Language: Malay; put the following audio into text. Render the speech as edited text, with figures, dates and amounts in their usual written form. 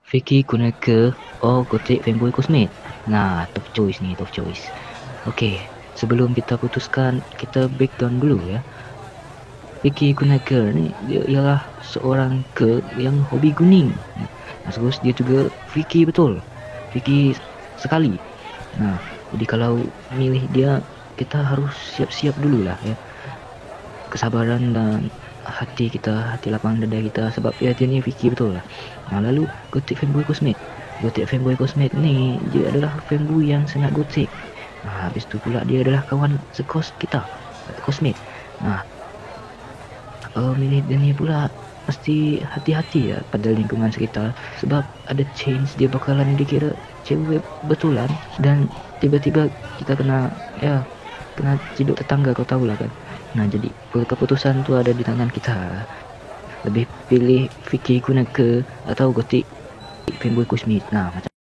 Vicky Kuneke or Gotik Fanboy Cosmate. Nah, top choice ni, top choice. Okey, sebelum kita putuskan, kita breakdown dulu ya. Vicky Kuneke ni dia ialah seorang ke yang hobi kuning. Nah, terus dia juga Vicky betul. Vicky sekali. Nah, jadi kalau milih dia, kita harus siap-siap dululah ya. Kesabaran dan hati kita, hati lapang dada kita, sebab dia ni Vicky betul lah. Nah, lalu Gotik Fanboy Cosmate. Gotik Fanboy Cosmate ni dia adalah fanboy yang sangat gotik. Nah, habis tu pula dia adalah kawan sekos kita, Cosmate. Nah, kalau milih dia ni pula mesti hati-hati ya pada lingkungan sekitar, sebab ada chance dia bakalan dikira cewek betulan dan tiba-tiba kita kena ciduk tetangga, kau tahulah kan. Nah, jadi keputusan tu ada di tangan kita. Lebih pilih Vicky Kuneke atau Gotik Fanboy Cosmate. Nah, macam